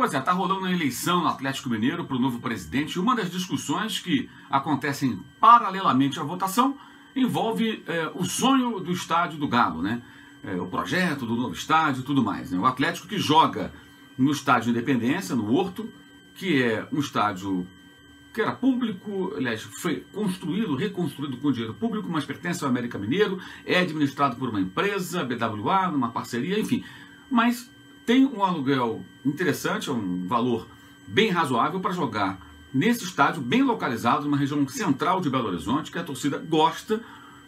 Pois é, está rolando a eleição no Atlético Mineiro para o novo presidente. Uma das discussões que acontecem paralelamente à votação envolve o sonho do estádio do Galo, né? O projeto do novo estádio e tudo mais, né? O Atlético que joga no estádio Independência, no Horto, que é um estádio que era público, aliás, foi construído, reconstruído com dinheiro público, mas pertence ao América Mineiro, é administrado por uma empresa, BWA, numa parceria, enfim. Mas tem um aluguel interessante, é um valor bem razoável para jogar nesse estádio bem localizado, numa região central de Belo Horizonte, que a torcida gosta,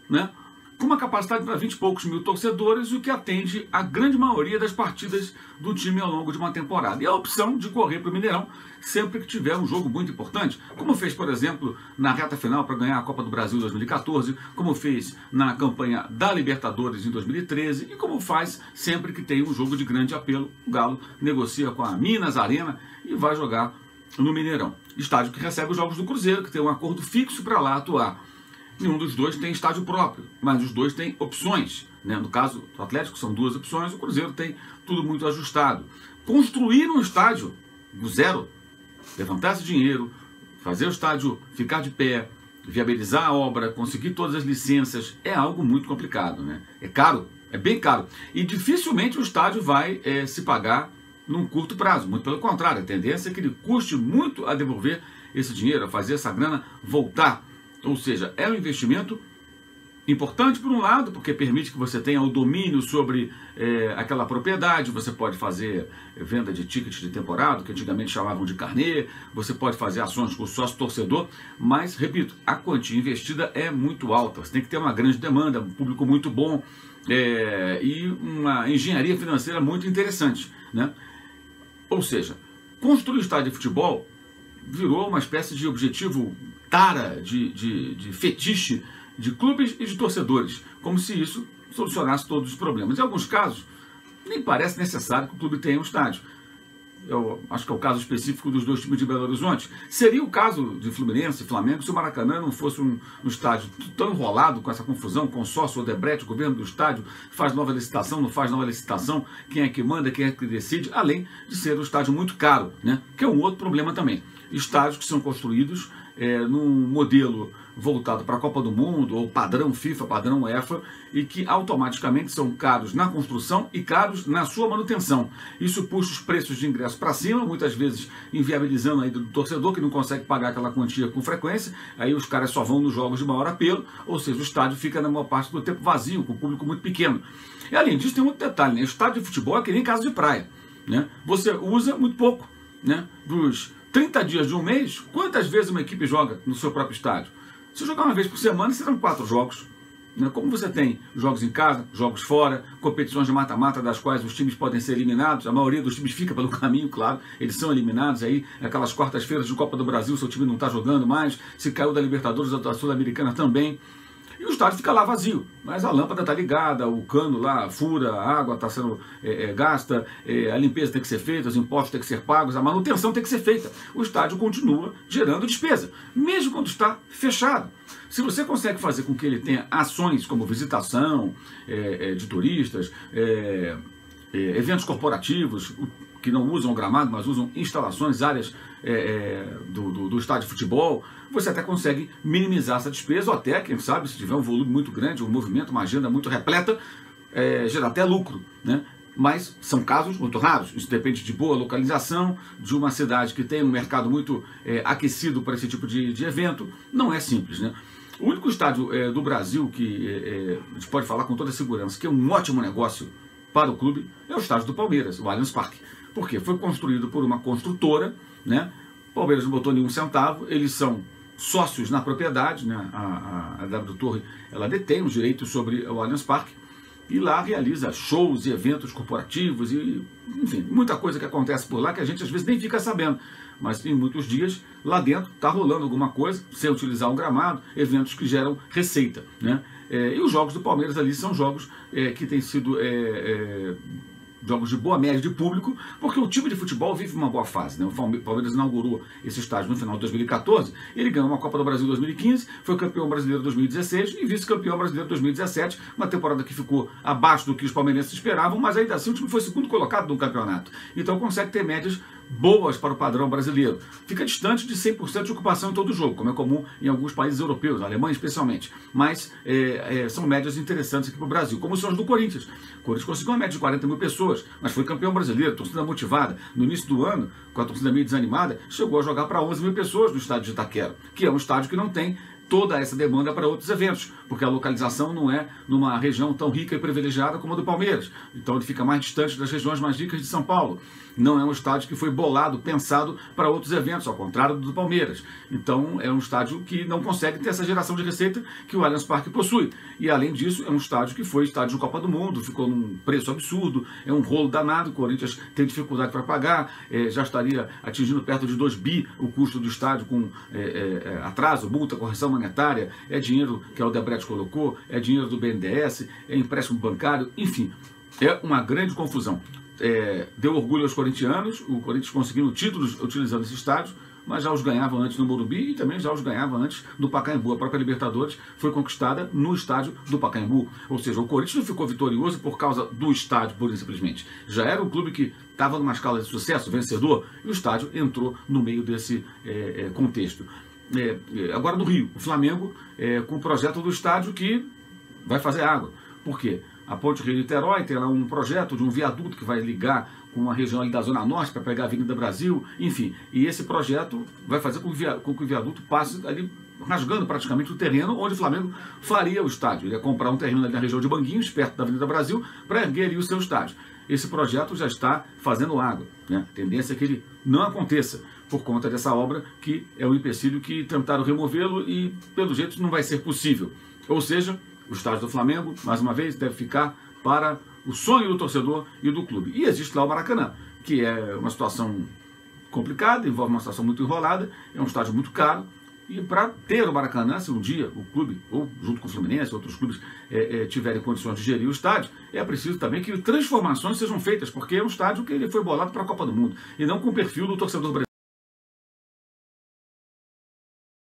né? Com uma capacidade para 20 e poucos mil torcedores, o que atende a grande maioria das partidas do time ao longo de uma temporada. E a opção de correr para o Mineirão sempre que tiver um jogo muito importante, como fez, por exemplo, na reta final para ganhar a Copa do Brasil em 2014, como fez na campanha da Libertadores em 2013 e como faz sempre que tem um jogo de grande apelo. O Galo negocia com a Minas Arena e vai jogar no Mineirão. Estádio que recebe os jogos do Cruzeiro, que tem um acordo fixo para lá atuar. Nenhum dos dois tem estádio próprio, mas os dois têm opções, né? No caso do Atlético são duas opções, o Cruzeiro tem tudo muito ajustado. Construir um estádio do zero, levantar esse dinheiro, fazer o estádio ficar de pé, viabilizar a obra, conseguir todas as licenças, é algo muito complicado, né? É caro, é bem caro. E dificilmente o estádio vai se pagar num curto prazo, muito pelo contrário, a tendência é que ele custe muito a devolver esse dinheiro, a fazer essa grana voltar. Ou seja, é um investimento importante por um lado, porque permite que você tenha o domínio sobre aquela propriedade, você pode fazer venda de tickets de temporada, que antigamente chamavam de carnê, você pode fazer ações com o sócio-torcedor, mas, repito, a quantia investida é muito alta, você tem que ter uma grande demanda, um público muito bom e uma engenharia financeira muito interessante, né? Ou seja, construir um estádio de futebol virou uma espécie de objetivo tara, de fetiche de clubes e de torcedores, como se isso solucionasse todos os problemas. Em alguns casos, nem parece necessário que o clube tenha um estádio. Eu acho que é o caso específico dos dois times de Belo Horizonte. Seria o caso de Fluminense e Flamengo se o Maracanã não fosse um estádio tão enrolado com essa confusão, consórcio, Odebrecht, o governo do estádio, faz nova licitação, não faz nova licitação, quem é que manda, quem é que decide, além de ser um estádio muito caro, né? Que é um outro problema também. Estádios que são construídos num modelo voltado para a Copa do Mundo, ou padrão FIFA, padrão UEFA, e que automaticamente são caros na construção e caros na sua manutenção. Isso puxa os preços de ingresso para cima, muitas vezes inviabilizando a ida do torcedor, que não consegue pagar aquela quantia com frequência, aí os caras só vão nos jogos de maior apelo, ou seja, o estádio fica na maior parte do tempo vazio, com o público muito pequeno. E além disso tem um outro detalhe, né? Estádio de futebol é que nem casa de praia, né? Você usa muito pouco, né? Dos 30 dias de um mês, quantas vezes uma equipe joga no seu próprio estádio? Se jogar uma vez por semana, serão 4 jogos. Como você tem jogos em casa, jogos fora, competições de mata-mata das quais os times podem ser eliminados, a maioria dos times fica pelo caminho, claro, eles são eliminados aí, aquelas quartas-feiras de Copa do Brasil, seu time não está jogando mais, se caiu da Libertadores, da Sul-Americana também, e o estádio fica lá vazio, mas a lâmpada está ligada, o cano lá fura, a água está sendo gasta, a limpeza tem que ser feita, os impostos têm que ser pagos, a manutenção tem que ser feita. O estádio continua gerando despesa, mesmo quando está fechado. Se você consegue fazer com que ele tenha ações como visitação de turistas, eventos corporativos, que não usam o gramado, mas usam instalações, áreas do estádio de futebol, você até consegue minimizar essa despesa, ou até, quem sabe, se tiver um volume muito grande, um movimento, uma agenda muito repleta, gerar até lucro, né? Mas são casos muito raros, isso depende de boa localização, de uma cidade que tem um mercado muito aquecido para esse tipo de evento, não é simples, né? O único estádio do Brasil que a gente pode falar com toda segurança que é um ótimo negócio para o clube é o estádio do Palmeiras, o Allianz Parque. Por quê? Foi construído por uma construtora, né? O Palmeiras não botou nenhum centavo, eles são sócios na propriedade, né? A W Torre, ela detém os direitos sobre o Allianz Parque e lá realiza shows e eventos corporativos e, enfim, muita coisa que acontece por lá que a gente às vezes nem fica sabendo. Mas em muitos dias lá dentro está rolando alguma coisa, sem utilizar um gramado, eventos que geram receita, né? E os jogos do Palmeiras ali são jogos que têm sido jogos de boa média de público, porque o time de futebol vive uma boa fase, né? O Palmeiras inaugurou esse estádio no final de 2014, ele ganhou uma Copa do Brasil em 2015, foi campeão brasileiro em 2016 e vice-campeão brasileiro em 2017, uma temporada que ficou abaixo do que os palmeirenses esperavam, mas ainda assim o time foi segundo colocado no campeonato. Então consegue ter médias boas para o padrão brasileiro. Fica distante de 100% de ocupação em todo o jogo, como é comum em alguns países europeus, na Alemanha especialmente. Mas são médias interessantes aqui para o Brasil, como são as do Corinthians. O Corinthians conseguiu uma média de 40 mil pessoas, mas foi campeão brasileiro, torcida motivada. No início do ano, com a torcida meio desanimada, chegou a jogar para 11 mil pessoas no estádio de Itaquera, que é um estádio que não tem toda essa demanda para outros eventos, porque a localização não é numa região tão rica e privilegiada como a do Palmeiras. Então ele fica mais distante das regiões mais ricas de São Paulo. Não é um estádio que foi bolado, pensado para outros eventos, ao contrário do Palmeiras. Então é um estádio que não consegue ter essa geração de receita que o Allianz Parque possui. E além disso, é um estádio que foi estádio de Copa do Mundo, ficou num preço absurdo, é um rolo danado, o Corinthians tem dificuldade para pagar, já estaria atingindo perto de 2 bi o custo do estádio com atraso, multa, correção monetária, é dinheiro que a Odebrecht colocou, é dinheiro do BNDES, é empréstimo bancário, enfim, é uma grande confusão. Deu orgulho aos corintianos, o Corinthians conseguindo títulos utilizando esse estádio, mas já os ganhava antes no Morumbi e também já os ganhava antes no Pacaembu. A própria Libertadores foi conquistada no estádio do Pacaembu. Ou seja, o Corinthians não ficou vitorioso por causa do estádio, pura e simplesmente. Já era um clube que estava numa escala de sucesso, vencedor, e o estádio entrou no meio desse contexto. Agora no Rio, o Flamengo com o projeto do estádio que vai fazer água. Por quê? A Ponte Rio-Niterói terá um projeto de um viaduto que vai ligar com uma região ali da Zona Norte para pegar a Avenida Brasil, enfim. E esse projeto vai fazer com que o viaduto passe ali rasgando praticamente o terreno onde o Flamengo faria o estádio. Ele ia comprar um terreno ali na região de Manguinhos, perto da Avenida Brasil, para erguer ali o seu estádio. Esse projeto já está fazendo água, né? A tendência é que ele não aconteça por conta dessa obra, que é um empecilho que tentaram removê-lo e, pelo jeito, não vai ser possível. Ou seja, o estádio do Flamengo, mais uma vez, deve ficar para o sonho do torcedor e do clube. E existe lá o Maracanã, que é uma situação complicada, envolve uma situação muito enrolada, é um estádio muito caro, e para ter o Maracanã, se um dia o clube, ou junto com o Fluminense, outros clubes tiverem condições de gerir o estádio, é preciso também que transformações sejam feitas, porque é um estádio que ele foi bolado para a Copa do Mundo, e não com o perfil do torcedor brasileiro.